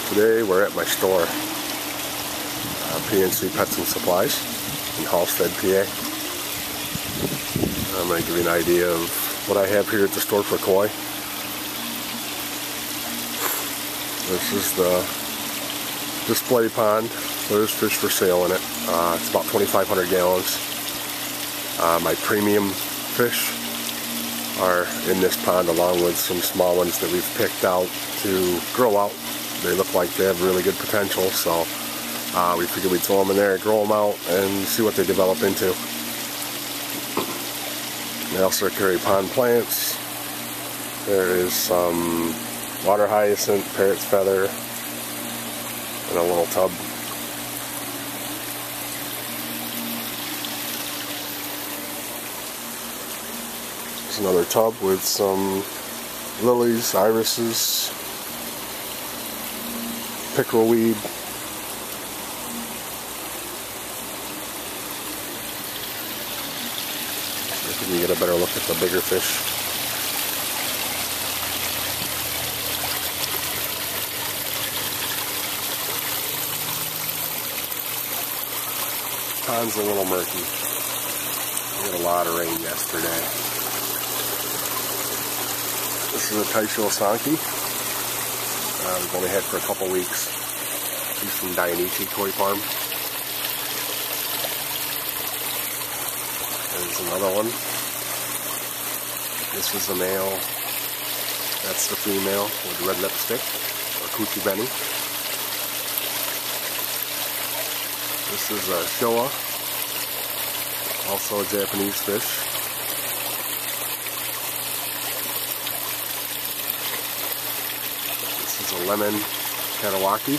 Today we're at my store, PNC Pets and Supplies in Halstead, PA. I'm going to give you an idea of what I have here at the store for koi. This is the display pond. There's fish for sale in it. It's about 2,500 gallons. My premium fish are in this pond along with some small ones that we've picked out to grow out. They look like they have really good potential, so we figured we'd throw them in there, grow them out, and see what they develop into. They also carry pond plants. There is some water hyacinth, parrot's feather, and a little tub. There's another tub with some lilies, irises, pickerelweed. I think you get a better look at the bigger fish. Pond's a little murky. We had a lot of rain yesterday. This is a Taisho Sanki. We've only had for a couple weeks. He's from Dainichi Koi Farm. There's another one. This is the male. That's the female with red lipstick, or Kuchibeni. This is a Showa, also a Japanese fish. This is a lemon Katawaki.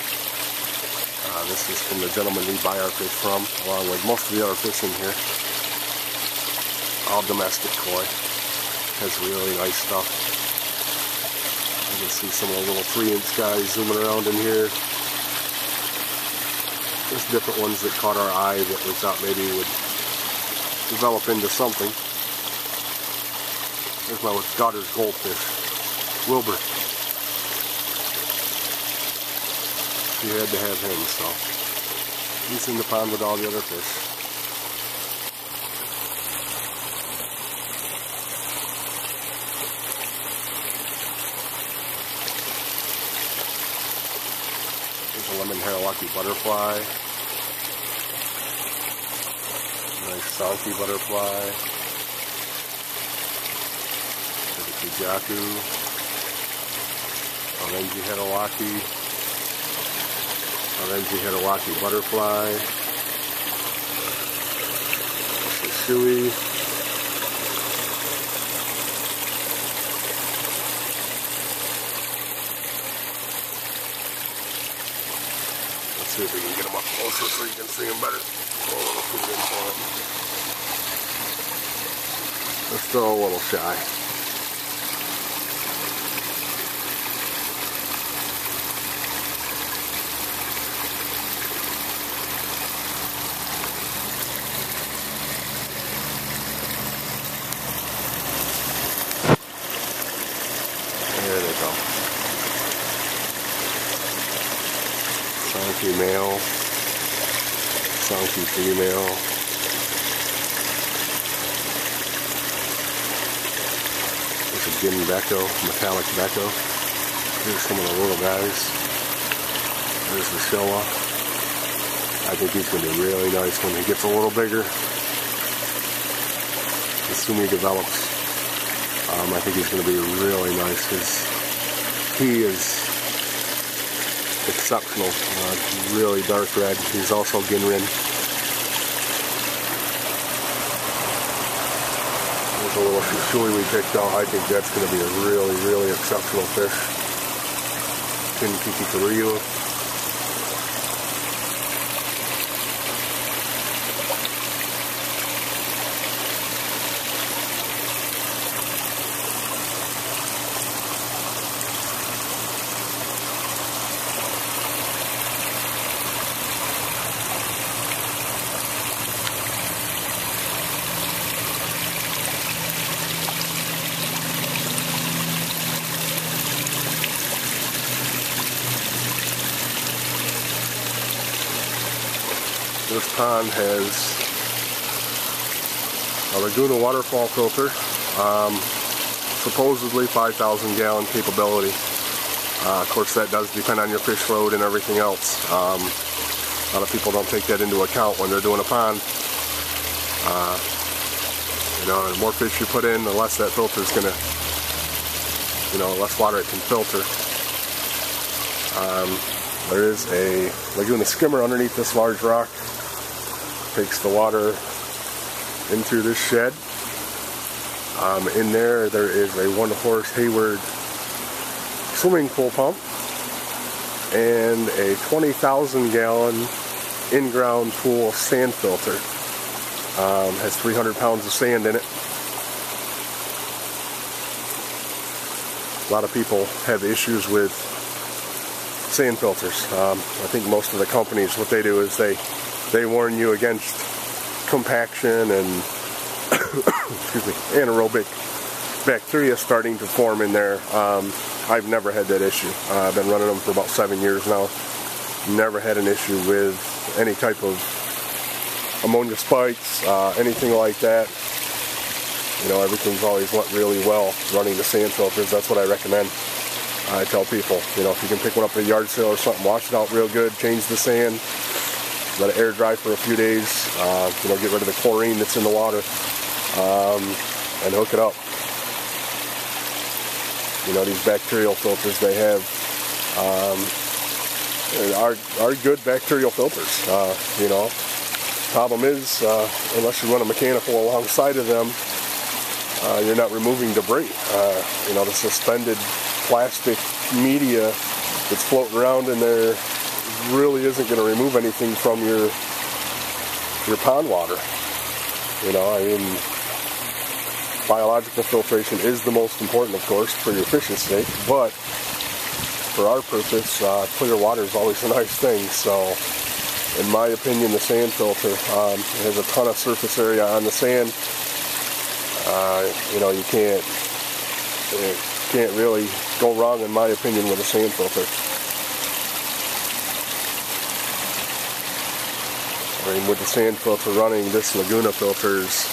This is from the gentleman we buy our fish from, along with most of the other fish in here. All domestic koi. Has really nice stuff. You can see some of the little 3-inch guys zooming around in here. There's different ones that caught our eye that we thought maybe would develop into something. There's my daughter's goldfish, Wilbur. She had to have him, so he's in the pond with all the other fish. There's a lemon Harawaki butterfly. Nice Sanki butterfly. There's a Kijaku. Orange Harawaki. Orange Harawaki butterfly. Shui. Let's see if we can get them up closer so you can see them better. They're still a little shy. There they go. Sanki male, Sanki female. There's a Gin Becco, metallic Becco. Here's some of the little guys. There's the Showa. I think he's going to be really nice when he gets a little bigger. Assuming he develops. I think he's going to be really nice because he is exceptional. Really dark red. He's also Ginrin. There's a little Shui we picked out. I think that's going to be a really, really exceptional fish. Kinkiki Karyu. This pond has a Laguna waterfall filter, supposedly 5,000 gallon capability. Of course, that does depend on your fish load and everything else. A lot of people don't take that into account when they're doing a pond. You know, the more fish you put in, the less that filter is gonna, you know, less water it can filter. There is a Laguna skimmer underneath this large rock. Takes the water in through this shed. In there is a 1-horse Hayward swimming pool pump and a 20,000 gallon in-ground pool sand filter. Has 300 pounds of sand in it. A lot of people have issues with sand filters. I think most of the companies, what they do is they warn you against compaction and excuse me, anaerobic bacteria starting to form in there. I've never had that issue. I've been running them for about 7 years now. Never had an issue with any type of ammonia spikes, anything like that. You know, everything's always went really well running the sand filters. That's what I recommend. I tell people, you know, if you can pick one up at a yard sale or something, wash it out real good, change the sand, let it air dry for a few days, you know, get rid of the chlorine that's in the water, and hook it up. You know, these bacterial filters they have are good bacterial filters. You know, problem is, unless you run a mechanical alongside of them, you're not removing debris. You know, the suspended plastic media that's floating around in there really isn't going to remove anything from your pond water. You know, I mean, biological filtration is the most important, of course, for your fish's sake, but for our purpose, clear water is always a nice thing. So, in my opinion, the sand filter has a ton of surface area on the sand. You know, you can't really go wrong, in my opinion, with a sand filter. I mean, with the sand filter running, this Laguna filter's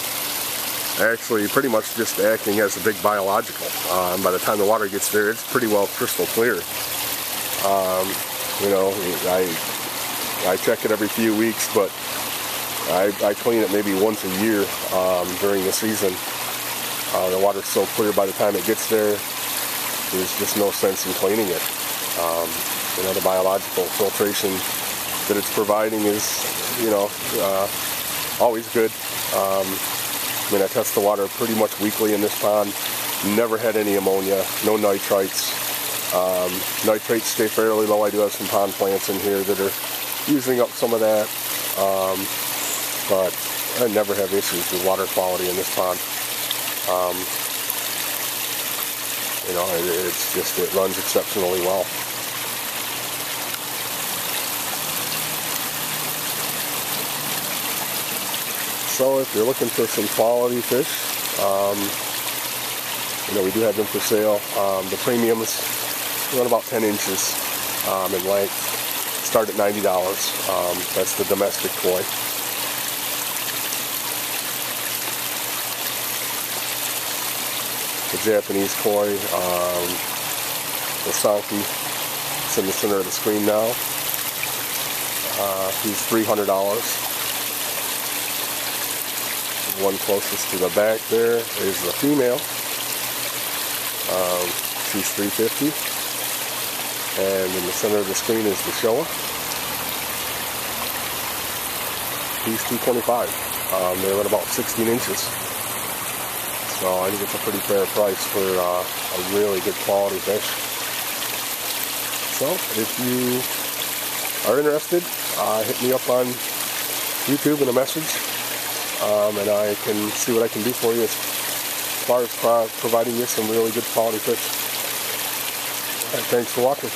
actually pretty much just acting as a big biological. By the time the water gets there, it's pretty well crystal clear. You know, I check it every few weeks, but I clean it maybe once a year during the season. The water's so clear by the time it gets there, there's just no sense in cleaning it. You know, the biological filtration that it's providing is, you know, always good. I mean, I test the water pretty much weekly in this pond. Never had any ammonia, no nitrites. Nitrates stay fairly low. I do have some pond plants in here that are using up some of that. But I never have issues with water quality in this pond. You know, it's just, it runs exceptionally well. So if you're looking for some quality fish, you know, we do have them for sale. The premiums run about 10 inches in length. Start at $90. That's the domestic koi. The Japanese koi, the Sanki, it's in the center of the screen now. He's $300. One closest to the back there is the female. She's $350. And in the center of the screen is the Showa. He's $225. They're at about 16 inches. So I think it's a pretty fair price for a really good quality fish. So if you are interested, hit me up on YouTube in a message. And I can see what I can do for you as far as providing you some really good quality fish. All right, thanks for watching.